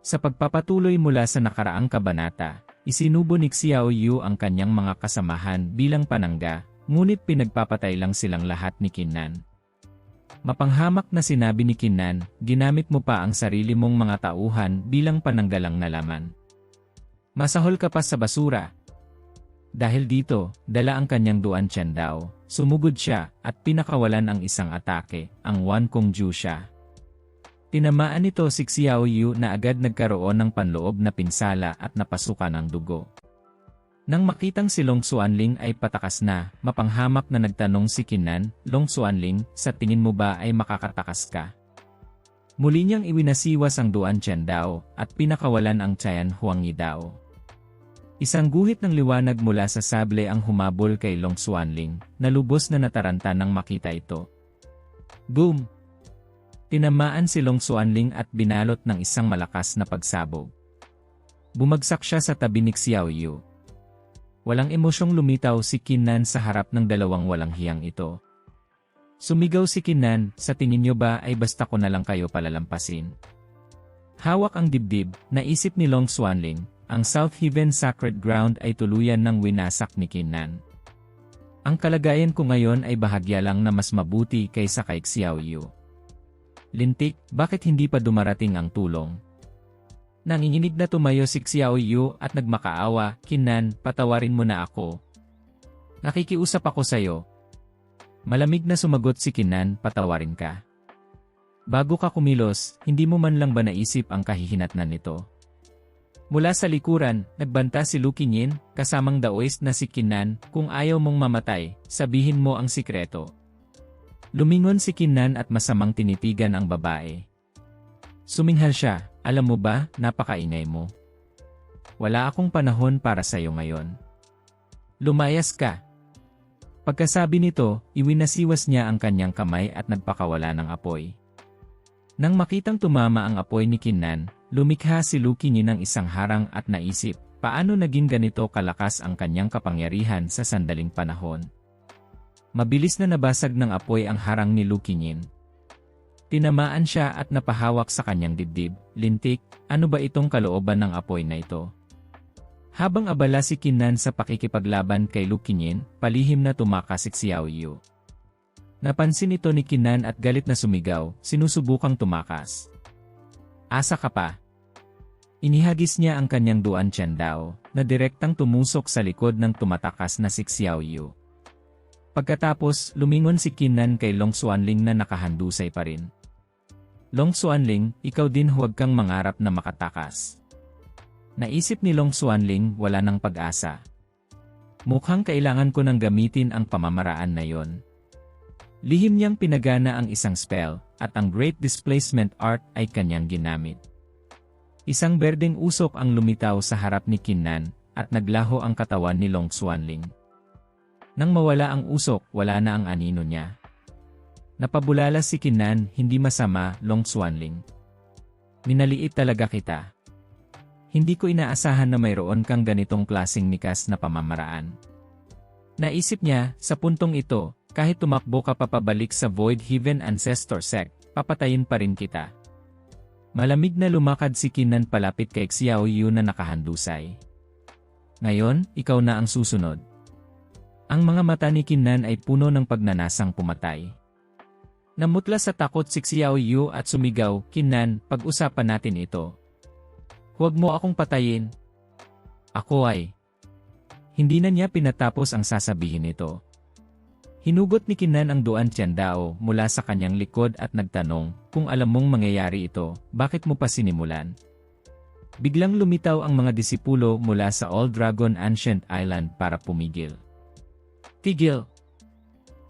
Sa pagpapatuloy mula sa nakaraang kabanata, isinubo ni Xiao Yu ang kanyang mga kasamahan bilang panangga, ngunit pinagpapatay lang silang lahat ni Kinnan. Mapanghamak na sinabi ni Kinnan, ginamit mo pa ang sarili mong mga tauhan bilang pananggalang na laman. Masahol ka pa sa basura. Dahil dito, dala ang kanyang Duan Qiandao, sumugod siya at pinakawalan ang isang atake, ang Wan Kongju siya. Tinamaan nito si Xiao Yu na agad nagkaroon ng panloob na pinsala at napasukan ng dugo. Nang makitang si Long Xuanling ay patakas na, mapanghamak na nagtanong si Kinnan, Long Xuanling, sa tingin mo ba ay makakatakas ka? Muli niyang iwinasiwas ang Duan Qiandao at pinakawalan ang Tian Huangyi Dao. Isang guhit ng liwanag mula sa sable ang humabol kay Long Xuanling, na lubos na nataranta nang makita ito. Boom! Tinamaan si Long Xuanling at binalot ng isang malakas na pagsabog. Bumagsak siya sa tabi ni Xiao Yu. Walang emosyong lumitaw si Kinnan sa harap ng dalawang walang hiyang ito. Sumigaw si Kinnan, sa tingin niyo ba ay basta ko na lang kayo palalampasin? Hawak ang dibdib, naisip ni Long Xuanling, ang South Heaven Sacred Ground ay tuluyan ng winasak ni Kinnan. Ang kalagayan ko ngayon ay bahagya lang na mas mabuti kaysa kay Xiao Yu. Lintik, bakit hindi pa dumarating ang tulong? Nanginginig na tumayo si Xiao Yu at nagmakaawa, Kinnan, patawarin mo na ako. Nakikiusap ako sa'yo. Malamig na sumagot si Kinnan, patawarin ka. Bago ka kumilos, hindi mo man lang ba naisip ang kahihinatnan nito? Mula sa likuran, nagbanta si Lu Qingyin, kasamang daoist na si Kinnan, kung ayaw mong mamatay, sabihin mo ang sikreto. Lumingon si Kinnan at masamang tinitigan ang babae. Suminghal siya, alam mo ba, napakaingay mo. Wala akong panahon para sa'yo ngayon. Lumayas ka. Pagkasabi nito, iwinasiwas niya ang kanyang kamay at nagpakawala ng apoy. Nang makitang tumama ang apoy ni Kinnan, lumikha si Lu Qingyin ng isang harang at naisip, paano naging ganito kalakas ang kanyang kapangyarihan sa sandaling panahon. Mabilis na nabasag ng apoy ang harang ni Lu Qingyin. Tinamaan siya at napahawak sa kanyang dibdib, lintik, ano ba itong kalooban ng apoy na ito? Habang abala si Kinnan sa pakikipaglaban kay Lu Qingyin, palihim na tumakas si Xiao Yu. Napansin ito ni Kinnan at galit na sumigaw, sinusubukang tumakas. Asa ka pa? Inihagis niya ang kanyang Duan Qiandao, na direktang tumusok sa likod ng tumatakas na si Xiao Yu. Pagkatapos, lumingon si Kinnan kay Long Xuanling na nakahandusay pa rin. Long Xuanling, ikaw din huwag kang mangarap na makatakas. Naisip ni Long Xuanling, wala ng pag-asa. Mukhang kailangan ko nang gamitin ang pamamaraan na yon. Lihim niyang pinagana ang isang spell, at ang Great Displacement Art ay kanyang ginamit. Isang berdeng usok ang lumitaw sa harap ni Kinnan, at naglaho ang katawan ni Long Xuanling. Nang mawala ang usok, wala na ang anino niya. Napabulala si Kinnan, hindi masama, Long Xuanling. Minaliit talaga kita. Hindi ko inaasahan na mayroon kang ganitong klaseng mikas na pamamaraan. Naisip niya, sa puntong ito, kahit tumakbo ka papabalik sa Void Heaven Ancestor Sect, papatayin pa rin kita. Malamig na lumakad si Kinnan palapit kay Xiao Yu na nakahandusay. Ngayon, ikaw na ang susunod. Ang mga mata ni Kinnan ay puno ng pagnanasang pumatay. Namutla sa takot si Xiao Yu at sumigaw, Kinnan, pag-usapan natin ito. Huwag mo akong patayin. Ako ay. Hindi na niya pinatapos ang sasabihin nito. Hinugot ni Kinnan ang Duan Qiandao mula sa kanyang likod at nagtanong, kung alam mong mangyayari ito, bakit mo pa sinimulan? Biglang lumitaw ang mga disipulo mula sa Old Dragon Ancient Island para pumigil. Tigil!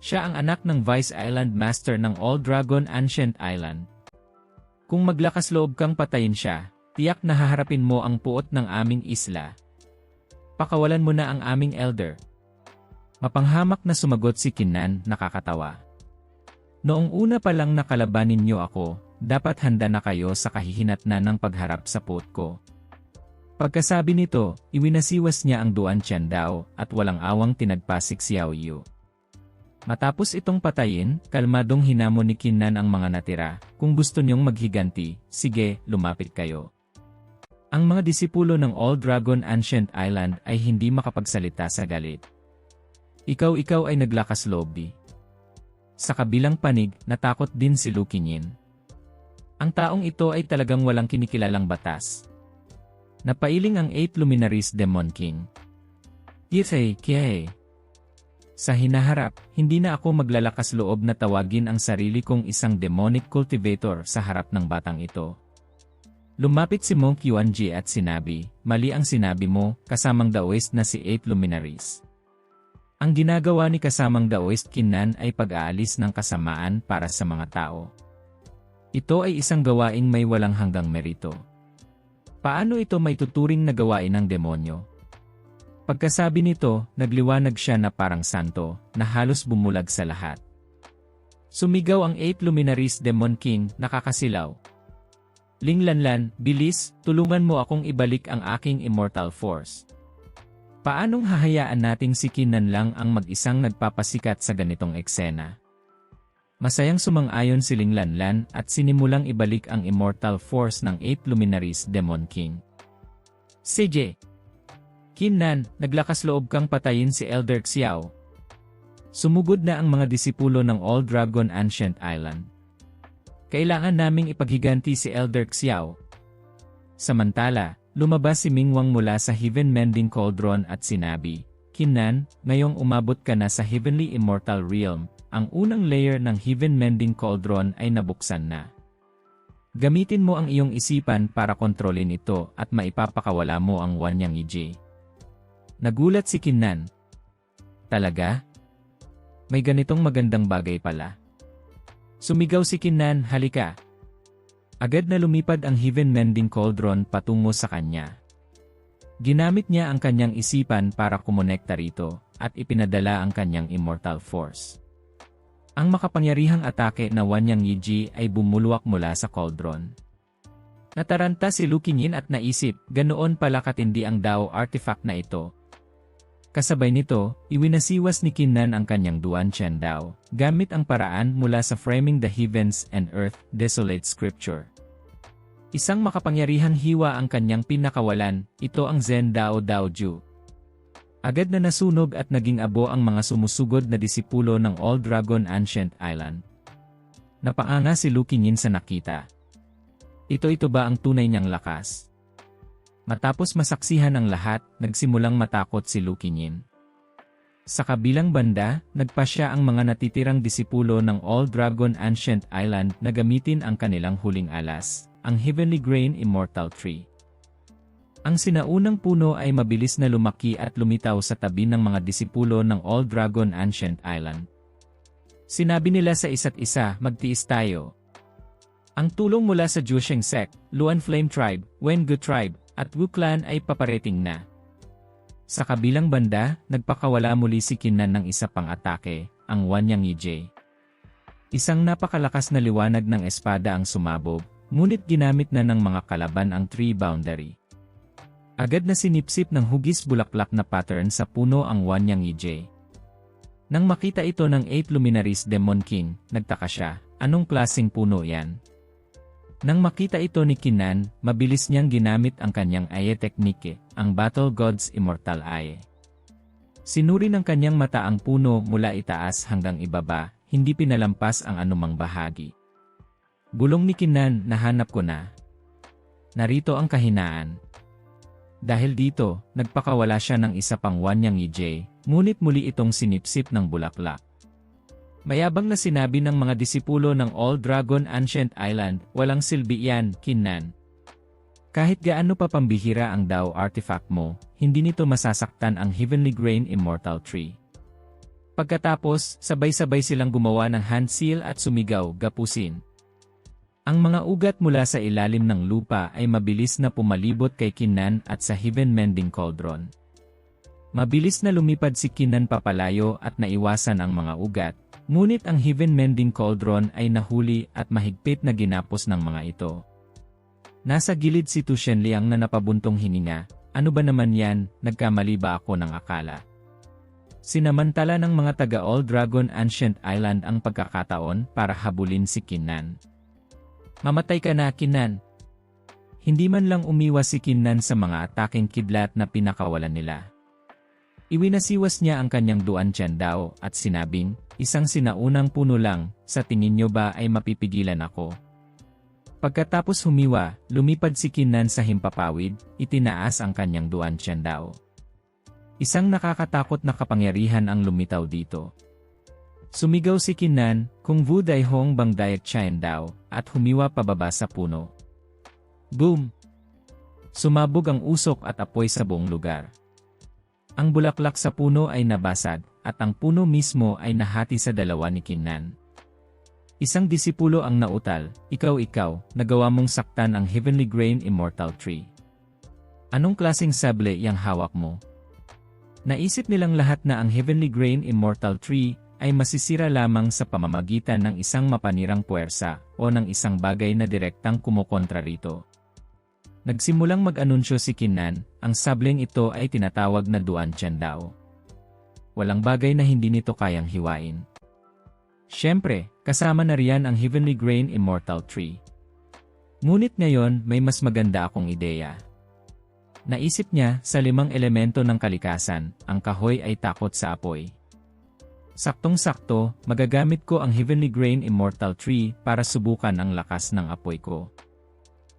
Siya ang anak ng Vice Island Master ng Old Dragon Ancient Island. Kung maglakas loob kang patayin siya, tiyak na haharapin mo ang puot ng aming isla. Pakawalan mo na ang aming elder. Mapanghamak na sumagot si Kinnan, nakakatawa. Noong una pa lang nakalabanin niyo ako, dapat handa na kayo sa kahihinatnan ng pagharap sa puot ko. Pagkasabi nito, iwinasiwas niya ang Duan Qiandao at walang awang tinagpa si Xiao Yu. Matapos itong patayin, kalmadong hinamon ni Kinnan ang mga natira, kung gusto niyong maghiganti, sige, lumapit kayo. Ang mga disipulo ng All Dragon Ancient Island ay hindi makapagsalita sa galit. Ikaw ay naglakas loob di. Sa kabilang panig, natakot din si Lukinyin. Ang taong ito ay talagang walang kinikilalang batas. Napailing ang 8 Luminaries Demon King. Kiyahe. Sa hinaharap, hindi na ako maglalakas loob na tawagin ang sarili kong isang demonic cultivator sa harap ng batang ito. Lumapit si Monk Yuanji at sinabi, mali ang sinabi mo, kasamang Daoist na si 8 Luminaries. Ang ginagawa ni kasamang Daoist Kinnan ay pag-aalis ng kasamaan para sa mga tao. Ito ay isang gawaing may walang hanggang merito. Paano ito may tuturing na gawain ng demonyo? Pagkasabi nito, nagliwanag siya na parang santo, na halos bumulag sa lahat. Sumigaw ang 8 Luminaries Demon King, nakakasilaw. Linglanlan, bilis, tulungan mo akong ibalik ang aking immortal force. Paanong hahayaan nating si Kinnan lang ang mag-isang nagpapasikat sa ganitong eksena? Masayang sumang-ayon si Linglanlan at sinimulang ibalik ang immortal force ng 8 Luminaries Demon King. CJ. Kinnan, naglakas loob kang patayin si Elder Xiao. Sumugod na ang mga disipulo ng All Dragon Ancient Island. Kailangan naming ipaghiganti si Elder Xiao. Samantala, lumabas si Mingwang mula sa Heaven Mending Cauldron at sinabi, Kinnan, ngayong umabot ka na sa Heavenly Immortal Realm, ang unang layer ng Heaven Mending Cauldron ay nabuksan na. Gamitin mo ang iyong isipan para kontrolin ito at maipapakawala mo ang Wanyang Yiji. Nagulat si Kinnan. Talaga? May ganitong magandang bagay pala. Sumigaw si Kinnan, halika. Agad na lumipad ang Heaven Mending Cauldron patungo sa kanya. Ginamit niya ang kanyang isipan para kumonekta rito, at ipinadala ang kanyang immortal force. Ang makapangyarihang atake na Wanyang Yiji ay bumulwak mula sa cauldron. Nataranta si Lukinyin at naisip, ganoon pala katindi ang Dao artifact na ito. Kasabay nito, iwinasiwas ni Kinnan ang kanyang Duan Chen Dao, gamit ang paraan mula sa Framing the Heavens and Earth, Desolate Scripture. Isang makapangyarihang hiwa ang kanyang pinakawalan, ito ang Zen Dao Daoju. Agad na nasunog at naging abo ang mga sumusugod na disipulo ng All Dragon Ancient Island. Napaanga si Lukinyin sa nakita. Ito ba ang tunay niyang lakas? Matapos masaksihan ang lahat, nagsimulang matakot si Lukinyin. Sa kabilang banda, nagpasya ang mga natitirang disipulo ng All Dragon Ancient Island na gamitin ang kanilang huling alas, ang Heavenly Grain Immortal Tree. Ang sinaunang puno ay mabilis na lumaki at lumitaw sa tabi ng mga disipulo ng All Dragon Ancient Island. Sinabi nila sa isa't isa, magtiis tayo. Ang tulong mula sa Jusheng Sect, Luan Flame Tribe, Wengu Tribe, at Wu Clan ay paparating na. Sa kabilang banda, nagpakawala muli si Kinnan ng isa pang atake, ang Wanyang Yiji. Isang napakalakas na liwanag ng espada ang sumabog, ngunit ginamit na ng mga kalaban ang tree boundary. Agad na sinipsip ng hugis bulaklak na pattern sa puno ang Wanyang Yiji. Nang makita ito ng 8 Luminaries Demon King, nagtaka siya, anong klaseng puno yan? Nang makita ito ni Kinnan, mabilis niyang ginamit ang kanyang Aye Technique, ang Battle God's Immortal Aye. Sinuri ng kanyang mata ang puno mula itaas hanggang ibaba, hindi pinalampas ang anumang bahagi. Bulong ni Kinnan, nahanap ko na. Narito ang kahinaan. Dahil dito, nagpakawala siya ng isa pang Wanyang Yiji, ngunit muli itong sinipsip ng bulaklak. Mayabang na sinabi ng mga disipulo ng All Dragon Ancient Island, walang silbi yan, Kinnan. Kahit gaano pa pambihira ang Dao artifact mo, hindi nito masasaktan ang Heavenly Grain Immortal Tree. Pagkatapos, sabay-sabay silang gumawa ng hand seal at sumigaw, gapusin. Ang mga ugat mula sa ilalim ng lupa ay mabilis na pumalibot kay Kinnan at sa Heaven Mending Cauldron. Mabilis na lumipad si Kinnan papalayo at naiwasan ang mga ugat, ngunit ang Heaven Mending Cauldron ay nahuli at mahigpit na ginapos ng mga ito. Nasa gilid si Tu Shenliang na napabuntong hininga, ano ba naman yan, nagkamali ba ako ng akala? Sinamantala ng mga taga All Dragon Ancient Island ang pagkakataon para habulin si Kinnan. Mamatay ka na, Kinnan. Hindi man lang umiwas si Kinnan sa mga ataking kidlat na pinakawalan nila. Iwinasiwas niya ang kanyang Duan Tiandao at sinabing, isang sinaunang puno lang, sa tingin niyo ba ay mapipigilan ako? Pagkatapos humiwa, lumipad si Kinnan sa himpapawid, itinaas ang kanyang Duan Tiandao. Isang nakakatakot na kapangyarihan ang lumitaw dito. Sumigaw si Kinnan, Kung Vu Dai Hong Bang Dayak Tiandao, at humiwa pababa sa puno. Boom! Sumabog ang usok at apoy sa buong lugar. Ang bulaklak sa puno ay nabasag, at ang puno mismo ay nahati sa dalawa ni Kinnan. Isang disipulo ang nautal, ikaw, nagawa mong saktan ang Heavenly Grain Immortal Tree. Anong klaseng sable yang hawak mo? Naisip nilang lahat na ang Heavenly Grain Immortal Tree ay masisira lamang sa pamamagitan ng isang mapanirang puwersa o ng isang bagay na direktang kumukontra rito. Nagsimulang mag-anunsyo si Kinnan, ang sableng ito ay tinatawag na Duan Tiandao. Walang bagay na hindi nito kayang hiwain. Siyempre, kasama na riyan ang Heavenly Grain Immortal Tree. Ngunit ngayon may mas maganda akong ideya. Naisip niya, sa 5 elemento ng kalikasan, ang kahoy ay takot sa apoy. Saktong-sakto, magagamit ko ang Heavenly Grain Immortal Tree para subukan ang lakas ng apoy ko.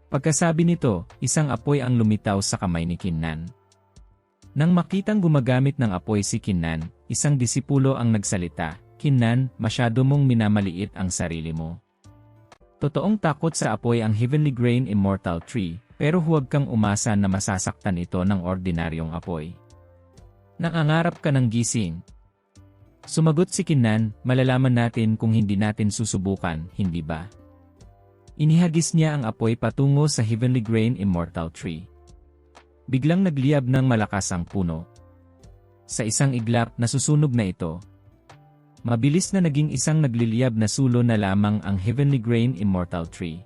Pagkasabi nito, isang apoy ang lumitaw sa kamay ni Kinnan. Nang makitang gumagamit ng apoy si Kinnan, isang disipulo ang nagsalita, Kinnan, masyado mong minamaliit ang sarili mo. Totoong takot sa apoy ang Heavenly Grain Immortal Tree, pero huwag kang umasa na masasaktan ito ng ordinaryong apoy. Nangangarap ka ng gising. Sumagot si Kinnan, malalaman natin kung hindi natin susubukan, hindi ba? Inihagis niya ang apoy patungo sa Heavenly Grain Immortal Tree. Biglang nagliyab ng malakas ang puno. Sa isang iglap, nasusunog na ito. Mabilis na naging isang nagliliyab na sulo na lamang ang Heavenly Grain Immortal Tree.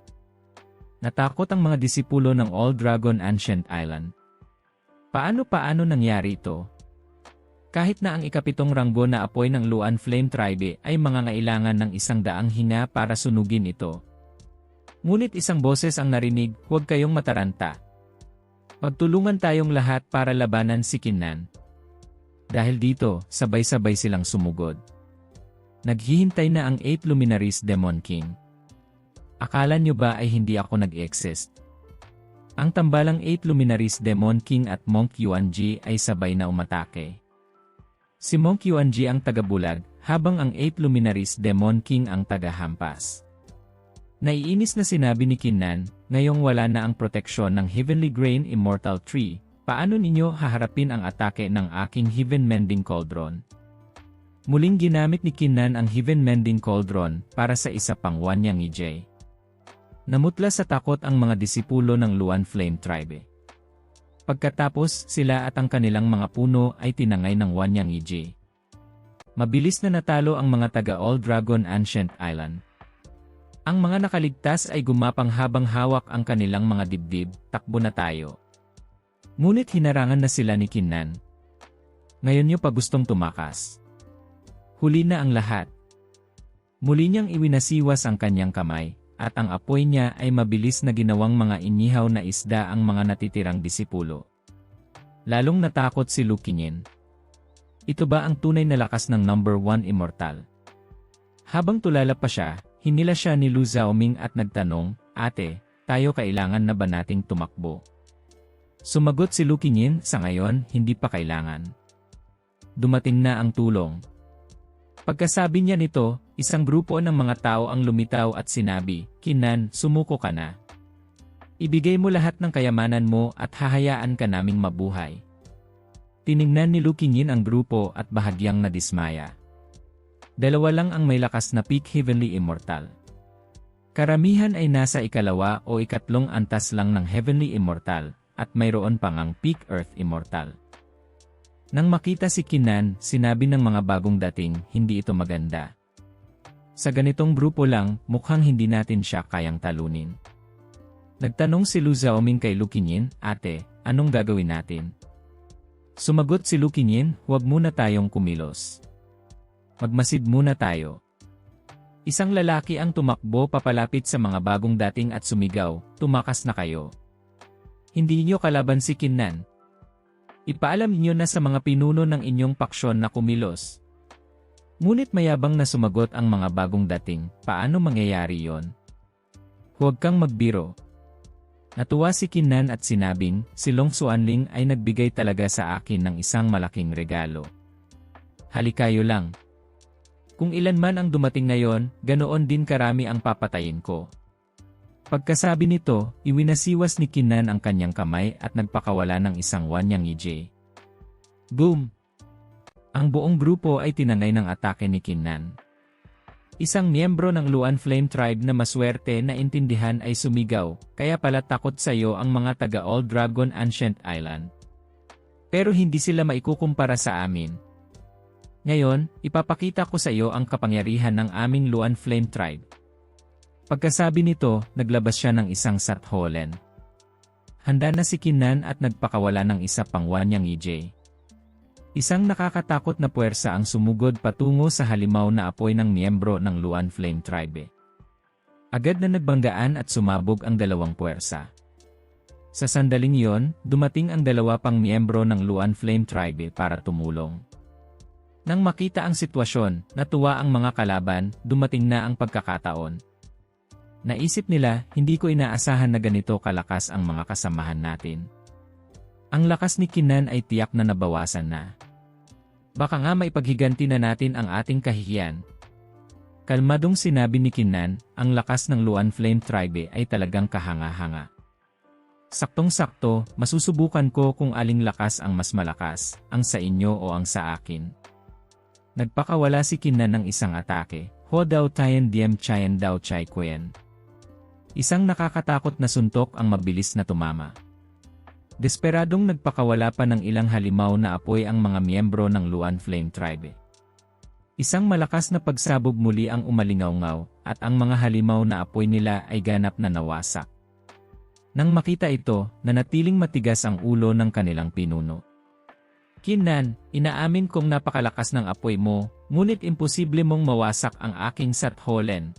Natakot ang mga disipulo ng All Dragon Ancient Island. Paano nangyari ito? Kahit na ang ikapitong ranggo na apoy ng Luan Flame Tribe ay mangangailangan ng 100 hinga para sunugin ito. Ngunit isang boses ang narinig, huwag kayong mataranta. Magtulungan tayong lahat para labanan si Kinnan. Dahil dito, sabay-sabay silang sumugod. Naghihintay na ang 8 Luminaries Demon King. Akala nyo ba ay hindi ako nag-exist? Ang tambalang 8 Luminaries Demon King at Monk Yuanji ay sabay na umatake. Si Monk Yuanji ang tagabulag, habang ang 8 Luminaries Demon King ang tagahampas. Naiinis na sinabi ni Kinnan, ngayong wala na ang proteksyon ng Heavenly Grain Immortal Tree, paano ninyo haharapin ang atake ng aking Heaven Mending Cauldron? Muling ginamit ni Kinnan ang Heaven Mending Cauldron para sa isa pang Wanyang Ijay. Namutla sa takot ang mga disipulo ng Luan Flame Tribe. Pagkatapos, sila at ang kanilang mga puno ay tinangay ng Wanyang Ijay. Mabilis na natalo ang mga taga-All Dragon Ancient Island. Ang mga nakaligtas ay gumapang habang hawak ang kanilang mga dibdib, takbo na tayo. Ngunit hinarangan na sila ni Kinnan. Ngayon nyo pa gustong tumakas. Huli na ang lahat. Muli niyang iwinasiwas ang kanyang kamay, at ang apoy niya ay mabilis na ginawang mga inihaw na isda ang mga natitirang disipulo. Lalong natakot si Lu Qingyin. Ito ba ang tunay na lakas ng number 1 immortal? Habang tulala pa siya, hinila siya ni Lu Xiaoming at nagtanong, Ate, tayo kailangan na ba nating tumakbo? Sumagot si Lu Qingyin, sa ngayon, hindi pa kailangan. Dumating na ang tulong. Pagkasabi niya nito, isang grupo ng mga tao ang lumitaw at sinabi, Kinnan, sumuko ka na. Ibigay mo lahat ng kayamanan mo at hahayaan ka naming mabuhay. Tiningnan ni Lu Qingyin ang grupo at bahagyang nadismaya. Dalawa lang ang may lakas na Peak Heavenly Immortal. Karamihan ay nasa ikalawa o ikatlong antas lang ng Heavenly Immortal, at mayroon pang ang Peak Earth Immortal. Nang makita si Kinnan, sinabi ng mga bagong dating, hindi ito maganda. Sa ganitong grupo lang, mukhang hindi natin siya kayang talunin. Nagtanong si Lu Xiaoming kay Lu Qingyin, Ate, anong gagawin natin? Sumagot si Lu Qingyin, huwag muna tayong kumilos. Magmasid muna tayo. Isang lalaki ang tumakbo papalapit sa mga bagong dating at sumigaw, tumakas na kayo. Hindi niyo kalaban si Kinnan. Ipaalam niyo na sa mga pinuno ng inyong paksyon na kumilos. Ngunit mayabang na sumagot ang mga bagong dating, paano mangyayari yon? Huwag kang magbiro. Natuwa si Kinnan at sinabing, si Long Xuanling ay nagbigay talaga sa akin ng isang malaking regalo. Halikayo lang. Kung ilan man ang dumating ngayon, ganoon din karami ang papatayin ko. Pagkasabi nito, iwinasiwas ni Kinnan ang kanyang kamay at nagpakawala ng isang Wanyang EJ. Boom! Ang buong grupo ay tinangay ng atake ni Kinnan. Isang miyembro ng Luan Flame Tribe na maswerte na intindihan ay sumigaw, kaya pala takot sa iyo ang mga taga Old Dragon Ancient Island. Pero hindi sila maikukumpara sa amin. Ngayon, ipapakita ko sa iyo ang kapangyarihan ng aming Luan Flame Tribe. Pagkasabi nito, naglabas siya ng isang Satholen. Handa na si Kinnan at nagpakawala ng isa pang Wanyang EJ. Isang nakakatakot na puwersa ang sumugod patungo sa halimaw na apoy ng miyembro ng Luan Flame Tribe. Agad na nagbanggaan at sumabog ang dalawang puwersa. Sa sandaling iyon, dumating ang dalawa pang miyembro ng Luan Flame Tribe para tumulong. Nang makita ang sitwasyon, natuwa ang mga kalaban, dumating na ang pagkakataon. Naisip nila, hindi ko inaasahan na ganito kalakas ang mga kasamahan natin. Ang lakas ni Kinnan ay tiyak na nabawasan na. Baka nga maipaghiganti na natin ang ating kahihiyan. Kalmadong sinabi ni Kinnan, ang lakas ng Luan Flame Tribe ay talagang kahanga-hanga. Saktong-sakto, masusubukan ko kung aling lakas ang mas malakas, ang sa inyo o ang sa akin. Nagpakawala si Kinnan ng isang atake, Ho Dao Tian Diem Chien Dao Chai Quyen. Isang nakakatakot na suntok ang mabilis na tumama. Desperadong nagpakawala pa ng ilang halimaw na apoy ang mga miyembro ng Luan Flame Tribe. Isang malakas na pagsabog muli ang umalingaw-ngaw, at ang mga halimaw na apoy nila ay ganap na nawasak. Nang makita ito, nanatiling matigas ang ulo ng kanilang pinuno. Kinnan, inaamin kong napakalakas ng apoy mo, ngunit imposible mong mawasak ang aking Satholen.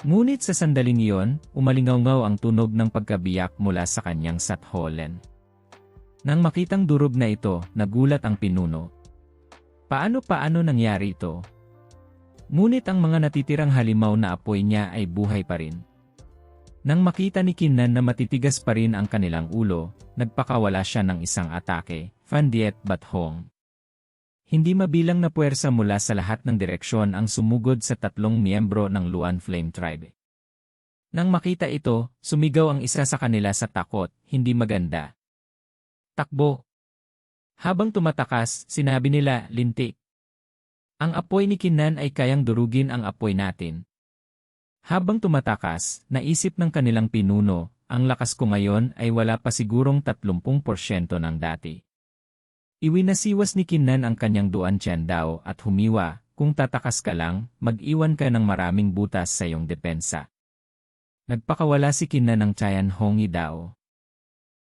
Ngunit sa sandaling iyon, umalingaw-ngaw ang tunog ng pagkabiyak mula sa kanyang Satholen. Nang makitang durog na ito, nagulat ang pinuno. Paano nangyari ito? Ngunit ang mga natitirang halimaw na apoy niya ay buhay pa rin. Nang makita ni Kinnan na matitigas pa rin ang kanilang ulo, nagpakawala siya ng isang atake, Fandiet Bathong. Hindi mabilang na puwersa mula sa lahat ng direksyon ang sumugod sa tatlong miyembro ng Luan Flame Tribe. Nang makita ito, sumigaw ang isa sa kanila sa takot, hindi maganda. Takbo! Habang tumatakas, sinabi nila, lintik. Ang apoy ni Kinnan ay kayang durugin ang apoy natin. Habang tumatakas, naisip ng kanilang pinuno, ang lakas ko ngayon ay wala pa sigurong 30% ng dati. Iwinasiwas ni Kinnan ang kanyang Duan Chen Dao at humiwa, kung tatakas ka lang, mag-iwan ka ng maraming butas sa iyong depensa. Nagpakawala si Kinnan ng Chayan Hongi Dao.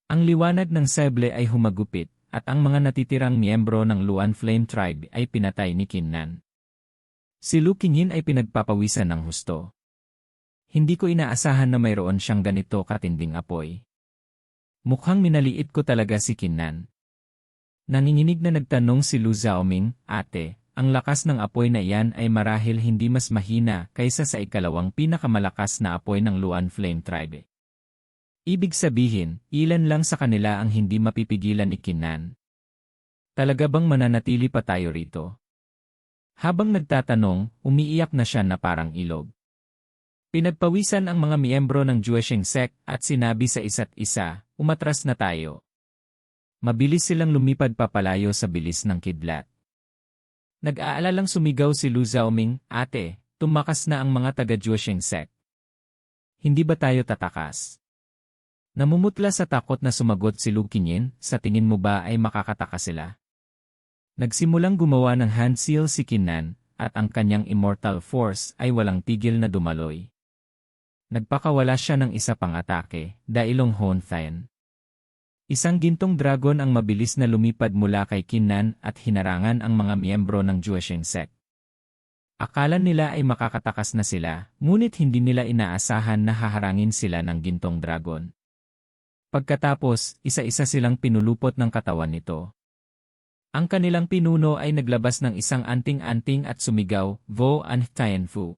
Ang liwanag ng seble ay humagupit, at ang mga natitirang miyembro ng Luan Flame Tribe ay pinatay ni Kinnan. Si Lu Qingyin ay pinagpapawisan ng husto. Hindi ko inaasahan na mayroon siyang ganito katinding apoy. Mukhang minaliit ko talaga si Kinnan. Nanginginig na nagtanong si Lu Xiaoming, ate, ang lakas ng apoy na iyan ay marahil hindi mas mahina kaysa sa ikalawang pinakamalakas na apoy ng Luan Flame Tribe. Ibig sabihin, ilan lang sa kanila ang hindi mapipigilan ni Kinnan. Talaga bang mananatili pa tayo rito? Habang nagtatanong, umiiyak na siya na parang ilog. Pinagpawisan ang mga miyembro ng Juesheng Sect at sinabi sa isa't isa, umatras na tayo. Mabilis silang lumipad papalayo sa bilis ng kidlat. Nag-aalalang sumigaw si Lu Xiaoming, ate, tumakas na ang mga taga-Juesheng Sect. Hindi ba tayo tatakas? Namumutla sa takot na sumagot si Lu Qingyin, sa tingin mo ba ay makakatakas sila? Nagsimulang gumawa ng hand seal si Kinnan, at ang kanyang immortal force ay walang tigil na dumaloy. Nagpakawala siya ng isa pang atake, Dailong Hon Thayan. Isang gintong dragon ang mabilis na lumipad mula kay Kinnan at hinarangan ang mga miyembro ng Juesheng Sect. Akala nila ay makakatakas na sila, ngunit hindi nila inaasahan na haharangin sila ng gintong dragon. Pagkatapos, isa-isa silang pinulupot ng katawan nito. Ang kanilang pinuno ay naglabas ng isang anting-anting at sumigaw, Vo an Tianfu.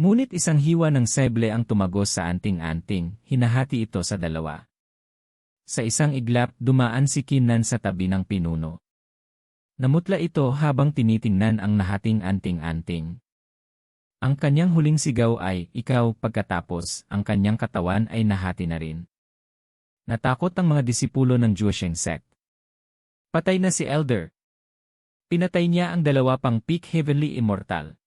Ngunit isang hiwa ng seble ang tumagos sa anting-anting, hinahati ito sa dalawa. Sa isang iglap, dumaan si Kinnan sa tabi ng pinuno. Namutla ito habang tinitingnan ang nahating anting-anting. Ang kanyang huling sigaw ay, ikaw, pagkatapos, ang kanyang katawan ay nahati na rin. Natakot ang mga disipulo ng Juesheng sect. Patay na si Elder. Pinatay niya ang dalawa pang peak heavenly immortal.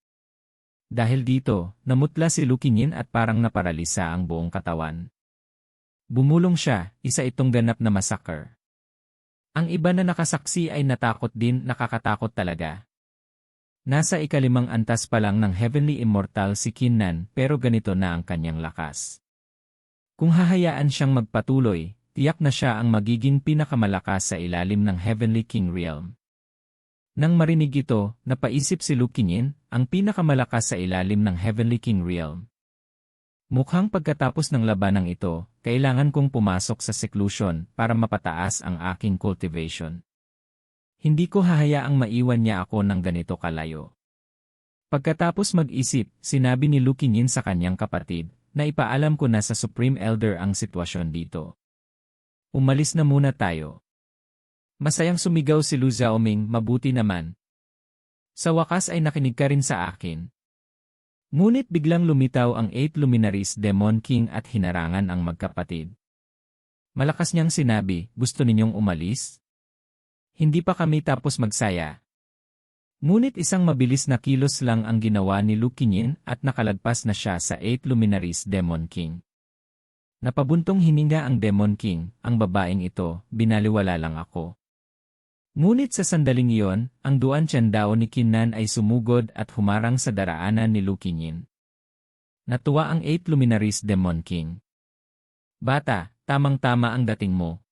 Dahil dito, namutla si Lu Qingyin at parang naparalisa ang buong katawan. Bumulong siya, isa itong ganap na massacre. Ang iba na nakasaksi ay natakot din, nakakatakot talaga. Nasa ikalimang antas pa lang ng Heavenly Immortal si Kinnan pero ganito na ang kanyang lakas. Kung hahayaan siyang magpatuloy, tiyak na siya ang magiging pinakamalakas sa ilalim ng Heavenly King Realm. Nang marinig ito, napaisip si Lu Qingyin, ang pinakamalakas sa ilalim ng Heavenly King Realm. Mukhang pagkatapos ng labanang ito, kailangan kong pumasok sa seclusion para mapataas ang aking cultivation. Hindi ko hahayaang maiwan niya ako ng ganito kalayo. Pagkatapos mag-isip, sinabi ni Lu Qingyin sa kanyang kapatid, na ipaalam ko na sa Supreme Elder ang sitwasyon dito. Umalis na muna tayo. Masayang sumigaw si Lu Xiaoming, mabuti naman. Sa wakas ay nakinig ka rin sa akin. Ngunit biglang lumitaw ang 8 luminaries Demon King at hinarangan ang magkapatid. Malakas niyang sinabi, gusto ninyong umalis? Hindi pa kami tapos magsaya. Ngunit isang mabilis na kilos lang ang ginawa ni Lu Qingyin at nakalagpas na siya sa 8 luminaries Demon King. Napabuntong hininga ang Demon King, ang babaeng ito, binaliwala lang ako. Ngunit sa sandaling iyon, ang Duan Tiandao ni Kinnan ay sumugod at humarang sa daraanan ni Lu Qingyin. Natuwa ang 8 luminaries Demon King. Bata, tamang-tama ang dating mo.